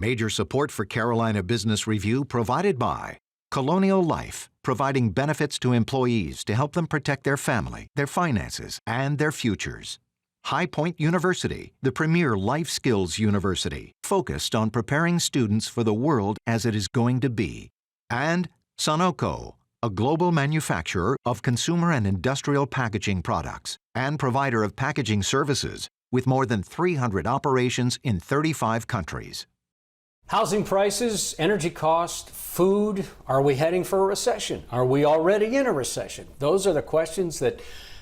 Major support for Carolina Business Review provided by Colonial Life, providing benefits to employees to help them protect their family, their finances, and their futures. High Point University, the premier life skills university, focused on preparing students for the world as it is going to be. And Sunoco, a global manufacturer of consumer and industrial packaging products and provider of packaging services with more than 300 operations in 35 countries. Housing prices, energy cost, food. Are we heading for a recession? Are we already in a recession? Those are the questions that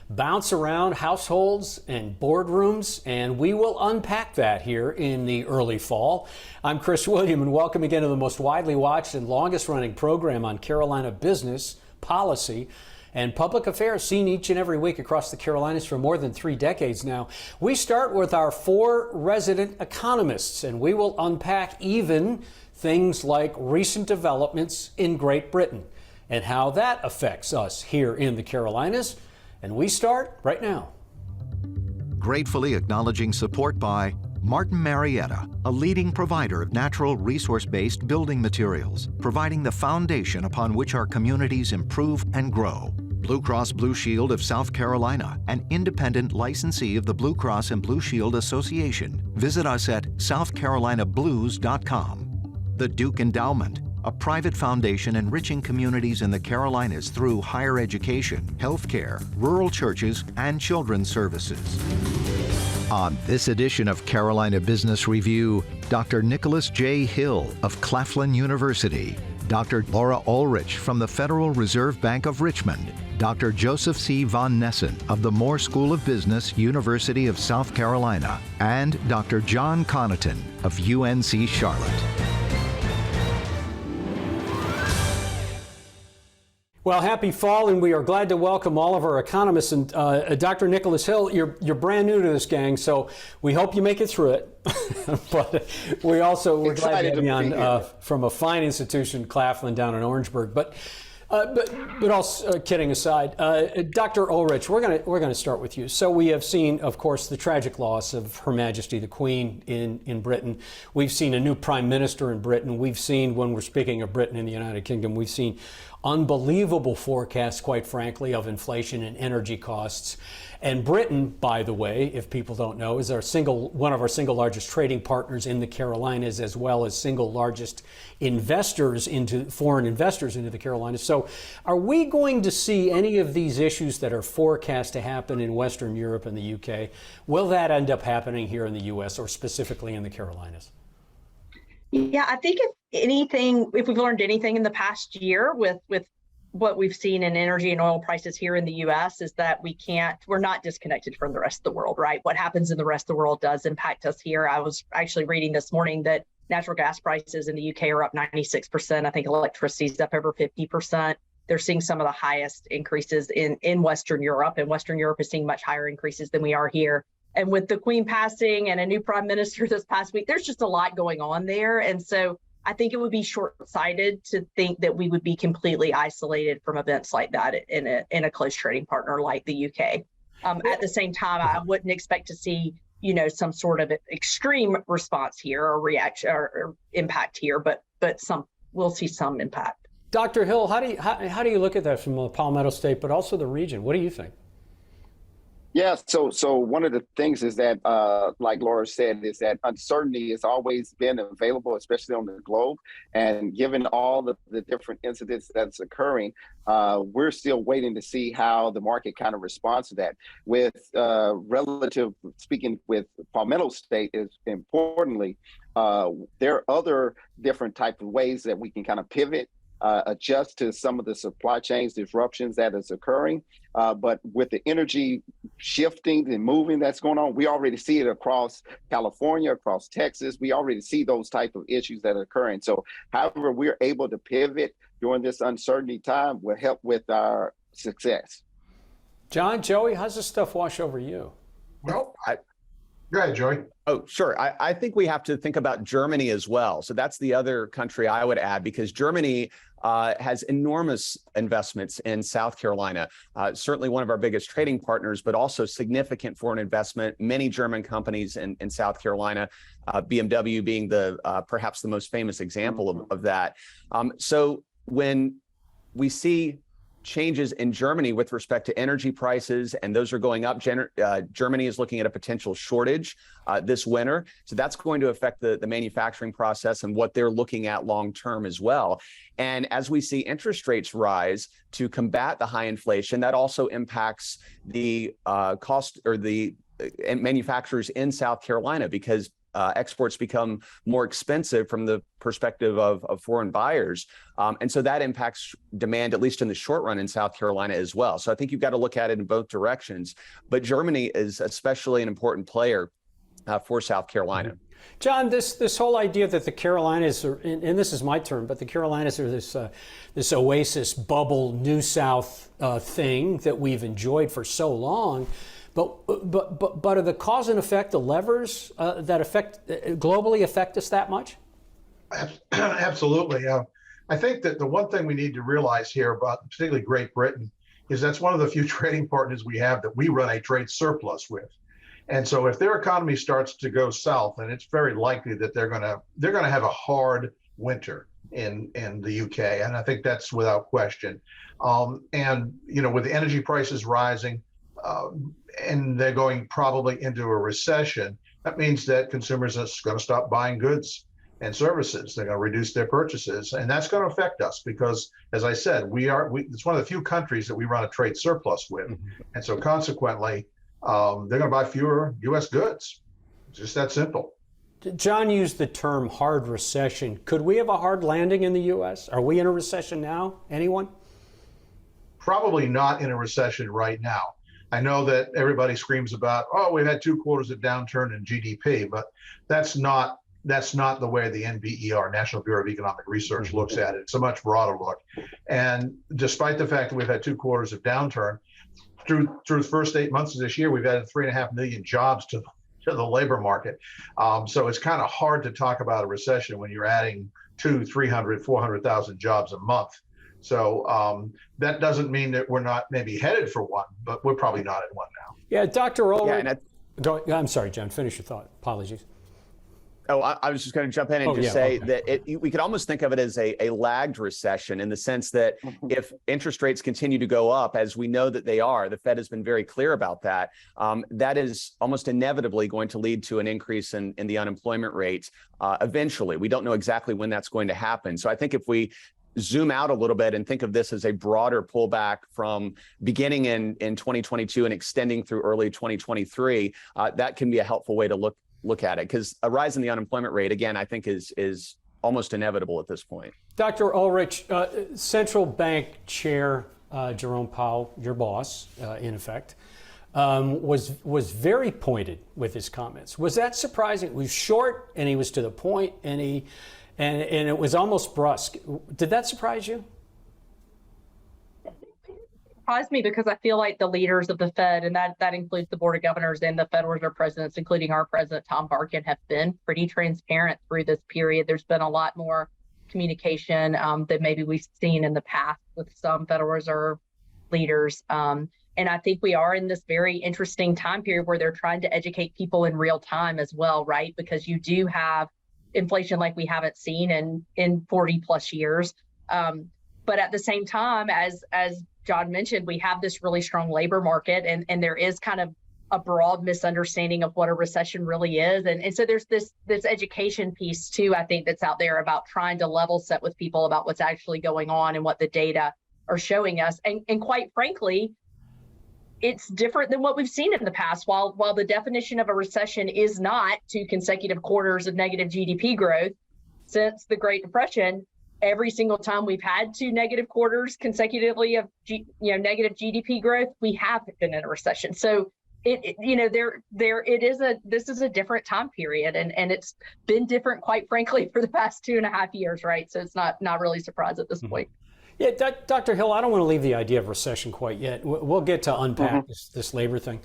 bounce around households and boardrooms, and we will unpack that here in the early fall. I'm Chris William, and welcome again to the most widely watched and longest running program on Carolina business, policy, and public affairs, seen each and every week across the Carolinas for more than 3 decades now. We start with our 4 resident economists, and we will unpack even things like recent developments in Great Britain and how that affects us here in the Carolinas. And we start right now. Gratefully acknowledging support by Martin Marietta, a leading provider of natural resource-based building materials, providing the foundation upon which our communities improve and grow. Blue Cross Blue Shield of South Carolina, an independent licensee of the Blue Cross and Blue Shield Association. Visit us at southcarolinablues.com. The Duke Endowment, a private foundation enriching communities in the Carolinas through higher education, healthcare, rural churches, and children's services. On this edition of Carolina Business Review, Dr. Nicholas J. Hill of Claflin University, Dr. Laura Ulrich from the Federal Reserve Bank of Richmond, Dr. Joseph C. von Nessen of the Moore School of Business, University of South Carolina, and Dr. John Connaughton of UNC Charlotte. Well, happy fall, and we are glad to welcome all of our economists. And Dr. Nicholas Hill, you're brand new to this gang, so we hope you make it through it. But we're glad to have you on from a fine institution, Claflin, down in Orangeburg. But all kidding aside, Dr. Ulrich, we're gonna start with you. So we have seen, of course, the tragic loss of Her Majesty the Queen in Britain. We've seen a new prime minister in Britain. We've seen, when we're speaking of Britain and the United Kingdom, we've seen unbelievable forecasts, quite frankly, of inflation and energy costs. And Britain, by the way, if people don't know, is one of our single largest trading partners in the Carolinas, as well as single largest foreign investors into the Carolinas. So are we going to see any of these issues that are forecast to happen in Western Europe and the UK? Will that end up happening here in the US, or specifically in the Carolinas? Yeah, I think if we've learned anything in the past year with what we've seen in energy and oil prices here in the US, is that we're not disconnected from the rest of the world, right? What happens in the rest of the world does impact us here. I was actually reading this morning that natural gas prices in the UK are up 96%. I think electricity's up over 50%. They're seeing some of the highest increases in Western Europe, and Western Europe is seeing much higher increases than we are here. And with the Queen passing and a new prime minister this past week, there's just a lot going on there. And so I think it would be short-sighted to think that we would be completely isolated from events like that in a close trading partner like the UK. At the same time, I wouldn't expect to see, some sort of extreme response here or reaction or impact here, but we'll see some impact. Dr. Hill, how do you look at that from the Palmetto State, but also the region? What do you think? Yeah, so one of the things is that, like Laura said, is that uncertainty has always been available, especially on the globe. And given all the different incidents that's occurring, we're still waiting to see how the market kind of responds to that. With speaking with Palmetto State, is importantly, there are other different type of ways that we can kind of pivot, adjust to some of the supply chains disruptions that is occurring. But with the energy shifting and moving that's going on, we already see it across California, across Texas. We already see those type of issues that are occurring. So however we're able to pivot during this uncertainty time will help with our success. John, Joey, how's this stuff wash over you? Well, Go ahead, Joey. Oh, sure. I think we have to think about Germany as well. So that's the other country I would add, because Germany has enormous investments in South Carolina, certainly one of our biggest trading partners, but also significant foreign investment. Many German companies in South Carolina, BMW being the perhaps the most famous example of that. So when we see changes in Germany with respect to energy prices, and those are going up. Germany is looking at a potential shortage this winter. So that's going to affect the manufacturing process and what they're looking at long term as well. And as we see interest rates rise to combat the high inflation, that also impacts the cost or the manufacturers in South Carolina, because exports become more expensive from the perspective of foreign buyers. And so that impacts demand, at least in the short run, in South Carolina as well. So I think you've got to look at it in both directions. But Germany is especially an important player for South Carolina. John, this whole idea that the Carolinas are, and this is my term, but the Carolinas are this oasis bubble New South thing that we've enjoyed for so long. But are the cause and effect, the levers that globally affect us that much? Absolutely. I think that the one thing we need to realize here about particularly Great Britain is that's one of the few trading partners we have that we run a trade surplus with. And so if their economy starts to go south, then it's very likely that they're going to have a hard winter in the UK. And I think that's without question. And, with the energy prices rising, and they're going probably into a recession, that means that consumers are going to stop buying goods and services. They're going to reduce their purchases, and that's going to affect us because, as I said, it's one of the few countries that we run a trade surplus with. And so consequently, they're going to buy fewer U.S. goods. It's just that simple. John used the term hard recession. Could we have a hard landing in the U.S.? Are we in a recession now? Anyone? Probably not in a recession right now. I know that everybody screams about, we've had 2 quarters of downturn in GDP, but that's not the way the NBER, National Bureau of Economic Research, looks at it. It's a much broader look. And despite the fact that we've had 2 quarters of downturn, through the first 8 months of this year, we've added 3.5 million jobs to the labor market. So it's kind of hard to talk about a recession when you're adding 200, 300, 400,000 jobs a month. So that doesn't mean that we're not maybe headed for one, but we're probably not in one now. Yeah, Dr. Ulrich. I'm sorry, John, finish your thought. Apologies. I was just going to jump in and say that we could almost think of it as a lagged recession, in the sense that if interest rates continue to go up, as we know that they are, the Fed has been very clear about that, that is almost inevitably going to lead to an increase in the unemployment rate eventually. We don't know exactly when that's going to happen. So I think if we zoom out a little bit and think of this as a broader pullback from beginning in 2022 and extending through early 2023, that can be a helpful way to look at it, because a rise in the unemployment rate, again, I think is almost inevitable at this point. Dr. Ulrich, central bank chair Jerome Powell, your boss, in effect, was very pointed with his comments. Was that surprising? It was short and he was to the point, and it was almost brusque. Did that surprise you? Surprised me because I feel like the leaders of the Fed, and that includes the Board of Governors and the Federal Reserve presidents, including our president, Tom Harkin, have been pretty transparent through this period. There's been a lot more communication than maybe we've seen in the past with some Federal Reserve leaders. And I think we are in this very interesting time period where they're trying to educate people in real time as well, right? Because you do have inflation like we haven't seen in 40 plus years. But at the same time, as John mentioned, we have this really strong labor market, and there is kind of a broad misunderstanding of what a recession really is. And so there's this education piece too, I think, that's out there about trying to level set with people about what's actually going on and what the data are showing us. And quite frankly, it's different than what we've seen in the past. While the definition of a recession is not 2 consecutive quarters of negative GDP growth since the Great Depression, every single time we've had 2 negative quarters consecutively of negative GDP growth, we have been in a recession. So this is a different time period, and it's been different, quite frankly, for the past 2.5 years, right? So it's not really a surprise at this point. Yeah, Dr. Hill, I don't want to leave the idea of recession quite yet. We'll get to unpack this labor thing.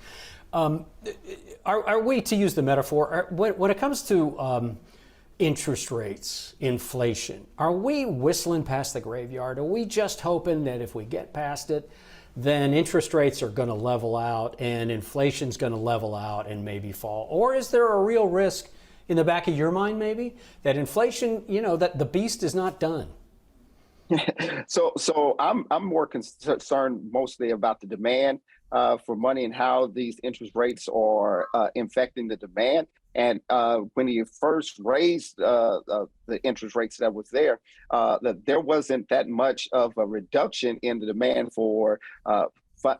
Are we, to use the metaphor, when it comes to interest rates, inflation, are we whistling past the graveyard? Are we just hoping that if we get past it, then interest rates are going to level out and inflation's going to level out and maybe fall? Or is there a real risk in the back of your mind, maybe, that inflation, that the beast is not done? So I'm more concerned mostly about the demand for money and how these interest rates are infecting the demand. And when you first raised the interest rates that was there, that there wasn't that much of a reduction in the demand for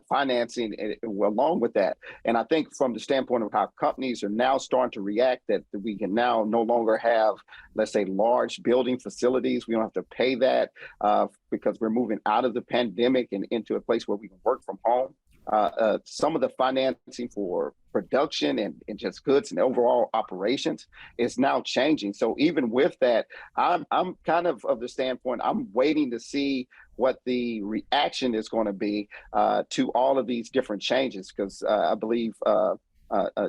financing along with that. And I think from the standpoint of how companies are now starting to react, that we can now no longer have, let's say, large building facilities. We don't have to pay that because we're moving out of the pandemic and into a place where we can work from home. Some of the financing for production and just goods and overall operations is now changing. So even with that, I'm kind of the standpoint, I'm waiting to see what the reaction is going to be to all of these different changes, because I believe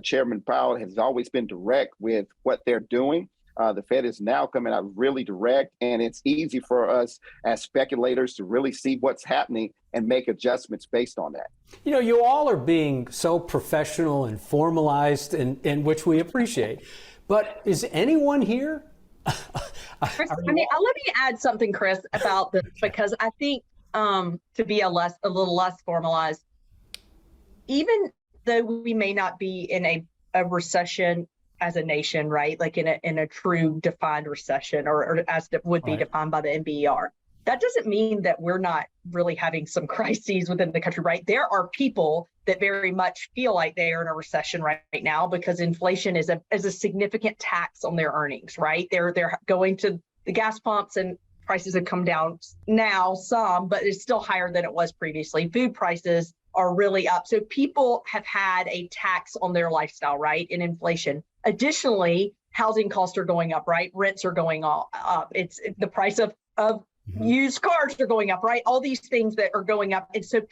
Chairman Powell has always been direct with what they're doing. The Fed is now coming out really direct, and it's easy for us as speculators to really see what's happening and make adjustments based on that. You all are being so professional and formalized, and which we appreciate. But is anyone here? Chris, let me add something, Chris, about this, because I think to be a little less formalized, even though we may not be in a recession as a nation, right? Like in a true defined recession, or as it would be defined by the NBER. That doesn't mean that we're not really having some crises within the country, right? There are people that very much feel like they are in a recession right now because inflation is a significant tax on their earnings, right? They're going to the gas pumps and prices have come down now some, but it's still higher than it was previously. Food prices are really up. So people have had a tax on their lifestyle, right? In inflation. Additionally, housing costs are going up, right? Rents are going up. It's the price of used cars are going up, right? All these things that are going up. And so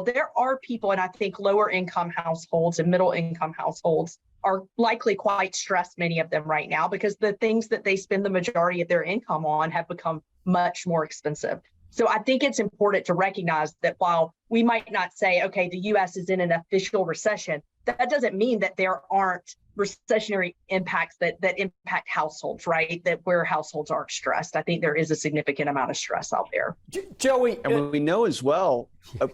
there are people, and I think lower income households and middle income households are likely quite stressed, many of them right now, because the things that they spend the majority of their income on have become much more expensive. So I think it's important to recognize that while we might not say, okay, the U.S. is in an official recession, that doesn't mean that there aren't recessionary impacts that impact households, right? That where households are stressed. I think there is a significant amount of stress out there. Joey. And we know as well,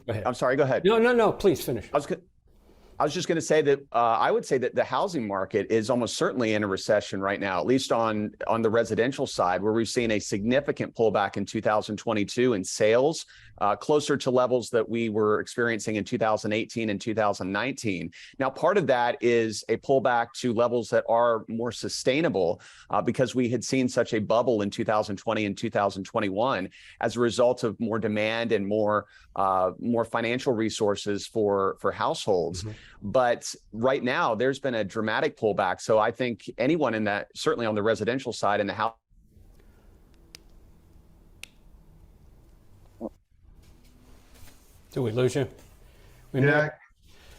I'm sorry, go ahead. No, please finish. I was just going to say that I would say that the housing market is almost certainly in a recession right now, at least on the residential side, where we've seen a significant pullback in 2022 in sales, closer to levels that we were experiencing in 2018 and 2019. Now, part of that is a pullback to levels that are more sustainable because we had seen such a bubble in 2020 and 2021 as a result of more demand and more financial resources for households. Mm-hmm. But right now, there's been a dramatic pullback. So I think anyone in that, certainly on the residential side in the house. Did we lose you? We Yeah.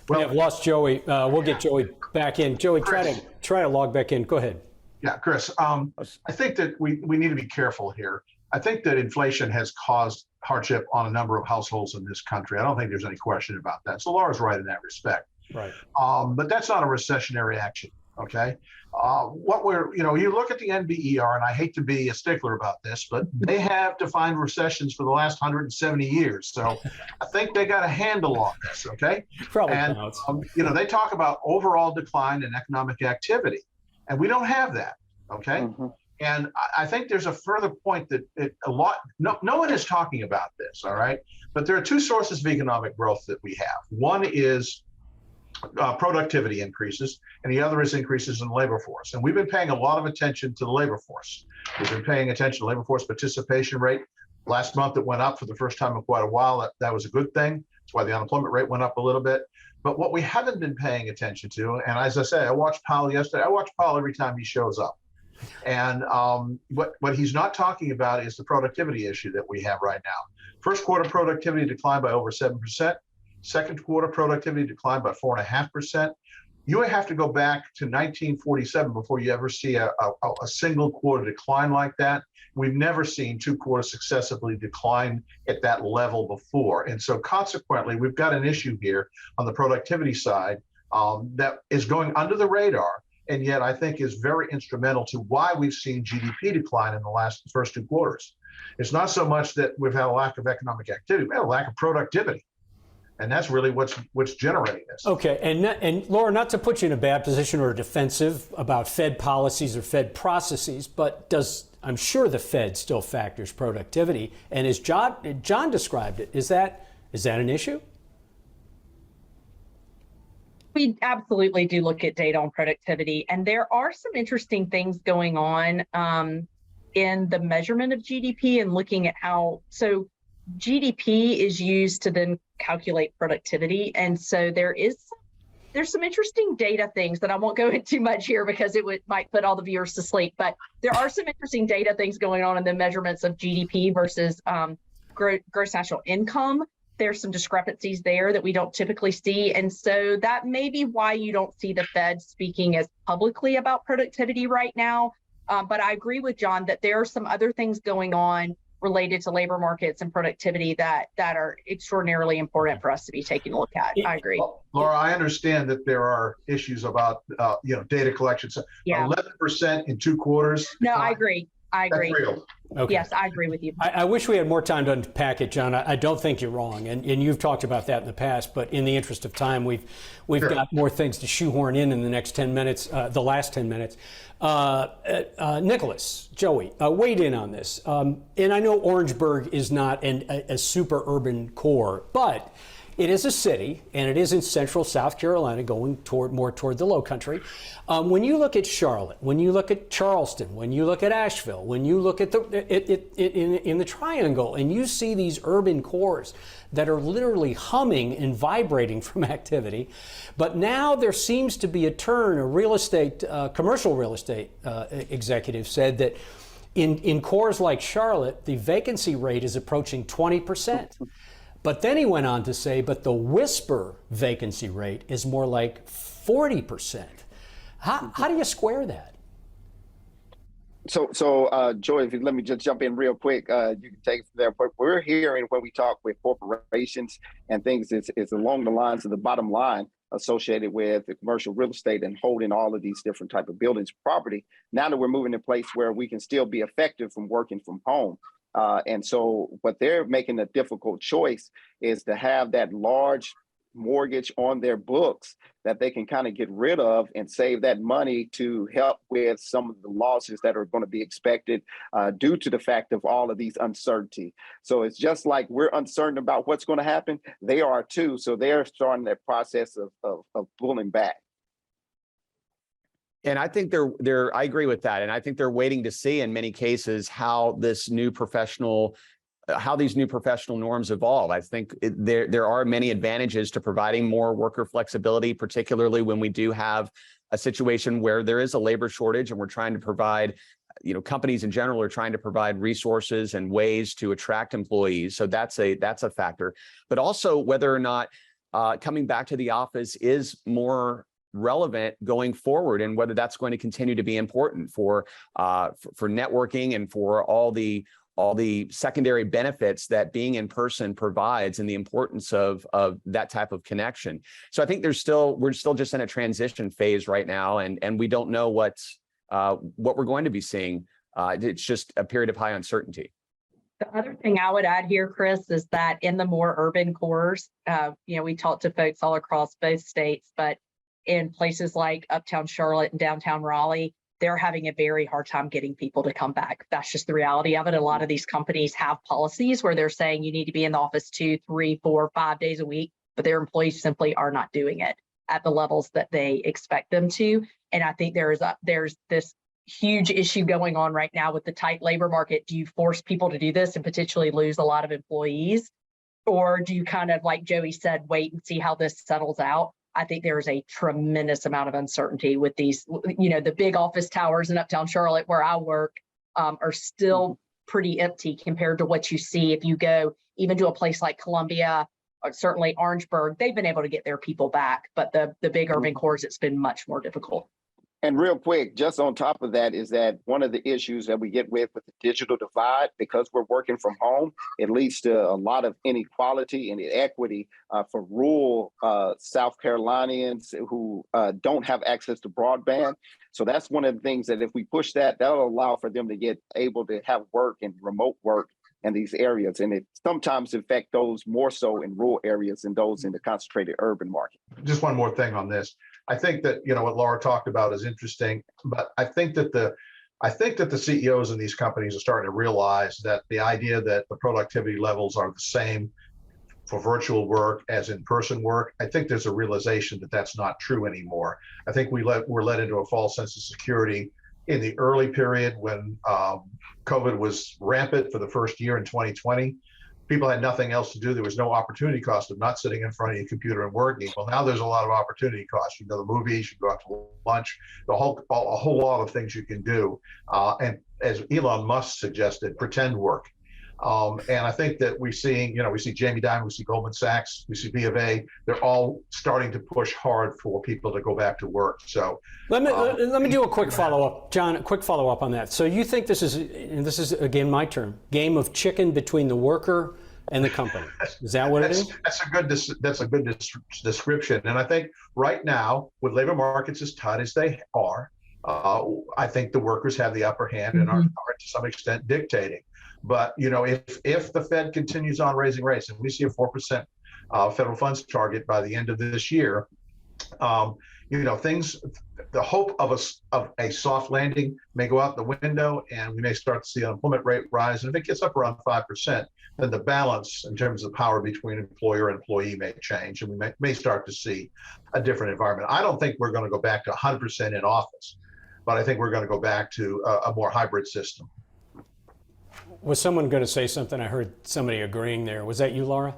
We have lost Joey. We'll get Joey back in. Joey, try to log back in. Go ahead. Yeah, Chris, I think that we need to be careful here. I think that inflation has caused hardship on a number of households in this country. I don't think there's any question about that. So Laura's right in that respect. Right. But that's not a recessionary action. Okay. You look at the NBER, and I hate to be a stickler about this, but they have defined recessions for the last 170 years. So I think they got a handle on this. Okay. Probably. And, they talk about overall decline in economic activity, and we don't have that. Okay. Mm-hmm. And I think there's a further point that no one is talking about this. All right. But there are two sources of economic growth that we have. One is productivity increases, and the other is increases in the labor force. And we've been paying a lot of attention to the labor force. We've been paying attention to labor force participation rate. Last month, it went up for the first time in quite a while. That was a good thing. That's why the unemployment rate went up a little bit. But what we haven't been paying attention to, and as I say, I watched Powell yesterday. I watch Powell every time he shows up. And what he's not talking about is the productivity issue that we have right now. First quarter productivity declined by over 7%. Second quarter productivity declined by 4.5%. You have to go back to 1947 before you ever see a single quarter decline like that. We've never seen 2 quarters successively decline at that level before. And so consequently, we've got an issue here on the productivity side that is going under the radar, and yet I think is very instrumental to why we've seen GDP decline in the first 2 quarters. It's not so much that we've had a lack of economic activity, we had a lack of productivity. And that's really what's generating this. Okay, and Laura, not to put you in a bad position or defensive about Fed policies or Fed processes, but I'm sure the Fed still factors productivity, and as John described it, is that an issue? We absolutely do look at data on productivity, and there are some interesting things going on in the measurement of GDP and looking at how, so GDP is used to then calculate productivity. And so there's some interesting data things that I won't go into much here because might put all the viewers to sleep, but there are some interesting data things going on in the measurements of GDP versus gross national income. There's some discrepancies there that we don't typically see. And so that may be why you don't see the Fed speaking as publicly about productivity right now. But I agree with John that there are some other things going on related to labor markets and productivity that are extraordinarily important for us to be taking a look at. I agree. Well, Laura, I understand that there are issues about data collection. So 11% in 2 quarters. No, I agree. That's real. Okay. Yes, I agree with you. I wish we had more time to unpack it, John. I don't think you're wrong, and you've talked about that in the past. But in the interest of time, we've sure. got more things to shoehorn in the next 10 minutes, the last 10 minutes. Nicholas, Joey, weighed in on this, and I know Orangeburg is not a super urban core, but it is a city, and it is in central South Carolina, going more toward the low country. When you look at Charlotte, when you look at Charleston, when you look at Asheville, when you look at in the Triangle, and you see these urban cores that are literally humming and vibrating from activity, but now there seems to be a turn. A commercial real estate executive said that in cores like Charlotte, the vacancy rate is approaching 20%. But then he went on to say, but the whisper vacancy rate is more like 40%. How do you square that? So, Joy, if you let me just jump in real quick, you can take it from there. But we're hearing when we talk with corporations and things, it's along the lines of the bottom line associated with the commercial real estate and holding all of these different type of buildings, property. Now that we're moving to a place where we can still be effective from working from home. And so what they're making a difficult choice is to have that large mortgage on their books that they can kind of get rid of and save that money to help with some of the losses that are going to be expected due to the fact of all of these uncertainty. So it's just like we're uncertain about what's going to happen. They are too. So they're starting that process of pulling back. And I think I agree with that. And I think they're waiting to see in many cases how these new professional norms evolve. I think there are many advantages to providing more worker flexibility, particularly when we do have a situation where there is a labor shortage and we're trying to provide, companies in general are trying to provide resources and ways to attract employees. So that's a factor. But also whether or not coming back to the office is more relevant going forward, and whether that's going to continue to be important for networking and for all the secondary benefits that being in person provides, and the importance of that type of connection. So I think we're still just in a transition phase right now, and we don't know what we're going to be seeing. It's just a period of high uncertainty. The other thing I would add here, Chris, is that in the more urban cores, we talked to folks all across both states, but in places like uptown Charlotte and downtown Raleigh, they're having a very hard time getting people to come back. That's just the reality of it. A lot of these companies have policies where they're saying you need to be in the office 2, 3, 4, 5 days a week, but their employees simply are not doing it at the levels that they expect them to. And I think there's this huge issue going on right now with the tight labor market. Do you force people to do this and potentially lose a lot of employees? Or do you kind of, like Joey said, wait and see how this settles out? I think there is a tremendous amount of uncertainty with these, the big office towers in uptown Charlotte where I work are still pretty empty compared to what you see if you go even to a place like Columbia certainly Orangeburg, they've been able to get their people back, but the big urban cores, it's been much more difficult. And real quick, just on top of that, is that one of the issues that we get with the digital divide, because we're working from home, it leads to a lot of inequality and inequity for rural South Carolinians who don't have access to broadband. So that's one of the things that if we push that, that'll allow for them to get able to have work and remote work in these areas. And it sometimes affect those more so in rural areas than those in the concentrated urban market. Just one more thing on this. I think that, what Laura talked about is interesting, but I think that the CEOs in these companies are starting to realize that the idea that the productivity levels are the same for virtual work as in-person work, I think there's a realization that that's not true anymore. I think we're led into a false sense of security in the early period when COVID was rampant for the first year in 2020. People had nothing else to do. There was no opportunity cost of not sitting in front of your computer and working. Well, now there's a lot of opportunity costs. You go to the movies, you go out to lunch, a whole lot of things you can do. And as Elon Musk suggested, pretend work. And I think that we see Jamie Dimon, we see Goldman Sachs, we see B of A. They're all starting to push hard for people to go back to work. So let me do a quick follow-up, John. A quick follow-up on that. So you think this is again my term, game of chicken between the worker and the company? Is that what it is? That's a good description. And I think right now, with labor markets as tight as they are, I think the workers have the upper hand and are to some extent dictating. But if the Fed continues on raising rates, and we see a 4% federal funds target by the end of this year, the hope of a soft landing may go out the window, and we may start to see unemployment rate rise. And if it gets up around 5%, then the balance in terms of power between employer and employee may change, and we may start to see a different environment. I don't think we're going to go back to 100% in office, but I think we're going to go back to a more hybrid system. Was someone going to say something? I heard somebody agreeing there. Was that you, Laura?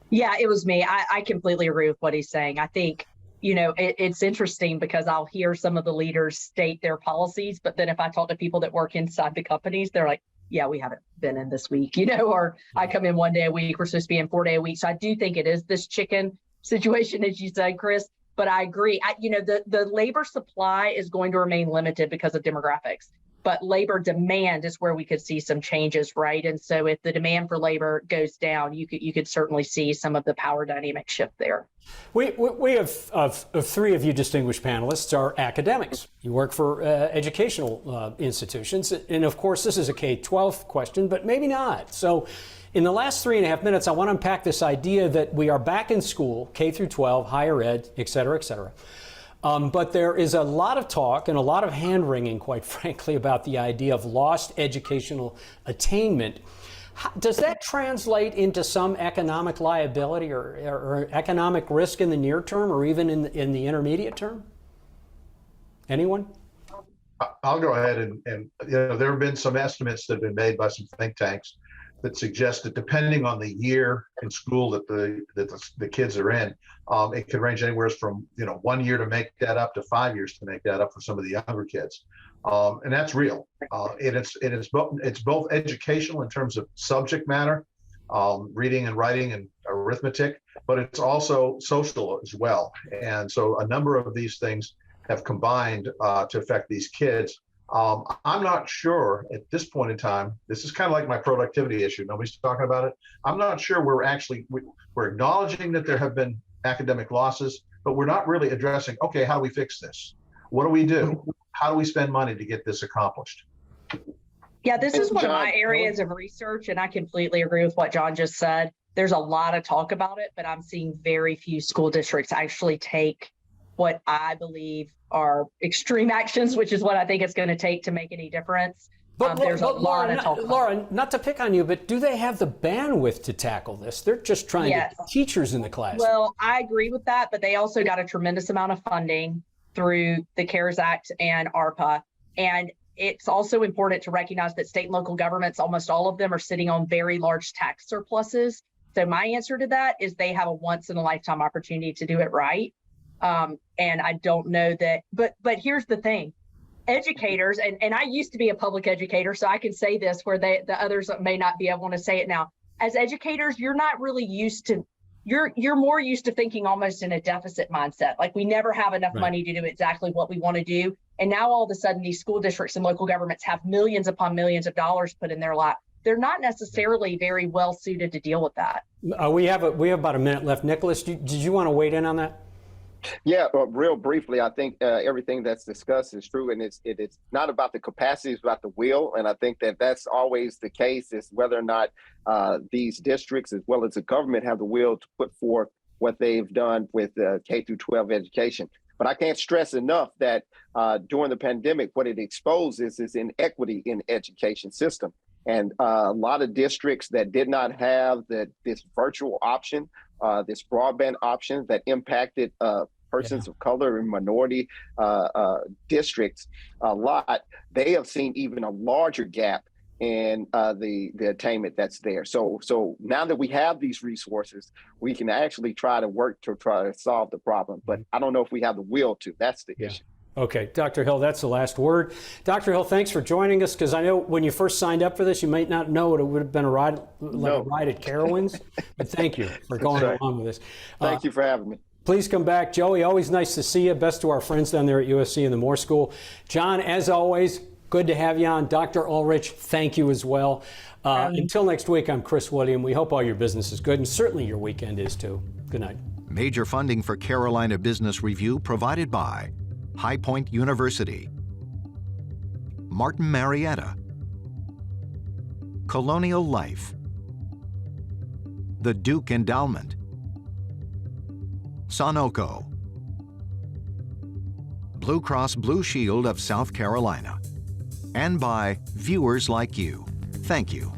Yeah, it was me. I completely agree with what he's saying. I think, it's interesting because I'll hear some of the leaders state their policies, but then if I talk to people that work inside the companies, they're like, yeah, we haven't been in this week, or I come in 1 day a week, we're supposed to be in 4 day a week. So I do think it is this chicken situation, as you said, Chris, but I agree. The labor supply is going to remain limited because of demographics. But labor demand is where we could see some changes, right? And so if the demand for labor goes down, you could certainly see some of the power dynamic shift there. We have three of you distinguished panelists are academics. You work for educational institutions. And of course, this is a K-12 question, but maybe not. So in the last 3.5 minutes, I want to unpack this idea that we are back in school, K through 12, higher ed, et cetera, et cetera. But there is a lot of talk and a lot of hand-wringing, quite frankly, about the idea of lost educational attainment. Does that translate into some economic liability or economic risk in the near term or even in the intermediate term? Anyone? I'll go ahead and there have been some estimates that have been made by some think tanks that suggest that depending on the year in school that the kids are in, it can range anywhere from 1 year to make that up to 5 years to make that up for some of the younger kids, and that's real. It's both educational in terms of subject matter, reading and writing and arithmetic, but it's also social as well. And so a number of these things have combined to affect these kids. I'm not sure at this point in time, this is kind of like my productivity issue. Nobody's talking about it. I'm not sure we're acknowledging that there have been academic losses, but we're not really addressing, okay, how do we fix this? What do we do? How do we spend money to get this accomplished? Yeah, this is one of my areas of research, and I completely agree with what John just said. There's a lot of talk about it, but I'm seeing very few school districts actually take what I believe are extreme actions, which is what I think it's going to take to make any difference. But there's a lot of talk. Laura, not to pick on you, but do they have the bandwidth to tackle this? They're just trying to get teachers in the class. Well, I agree with that, but they also got a tremendous amount of funding through the CARES Act and ARPA. And it's also important to recognize that state and local governments, almost all of them, are sitting on very large tax surpluses. So my answer to that is they have a once in a lifetime opportunity to do it right. And I don't know that, but here's the thing. Educators, and I used to be a public educator, so I can say this where the others may not be able to say it now. As educators, you're not really used to you're more used to thinking almost in a deficit mindset. Like we never have enough Right. money to do exactly what we want to do. And now all of a sudden these school districts and local governments have millions upon millions of dollars put in their lap. They're not necessarily very well suited to deal with that. We have about a minute left. Nicholas, did you want to weigh in on that? Yeah, real briefly, I think everything that's discussed is true, and it's not about the capacity, it's about the will, and I think that that's always the case, is whether or not these districts as well as the government have the will to put forth what they've done with K through 12 education. But I can't stress enough that during the pandemic, what it exposes is inequity in the education system. And a lot of districts that did not have this virtual option, this broadband option that impacted persons of color and minority districts a lot, they have seen even a larger gap in the attainment that's there. So now that we have these resources, we can actually try to solve the problem. But I don't know if we have the will to. That's the issue. Okay, Dr. Hill, that's the last word. Dr. Hill, thanks for joining us, because I know when you first signed up for this, you might not know it would have been a ride at Carowinds, but thank you for going along with this. Thank you for having me. Please come back. Joey, always nice to see you. Best to our friends down there at USC and the Moore School. John, as always, good to have you on. Dr. Ulrich, thank you as well. Until next week, I'm Chris William. We hope all your business is good, and certainly your weekend is too. Good night. Major funding for Carolina Business Review provided by High Point University, Martin Marietta, Colonial Life, the Duke Endowment, Sunoco, Blue Cross Blue Shield of South Carolina, and by viewers like you. Thank you.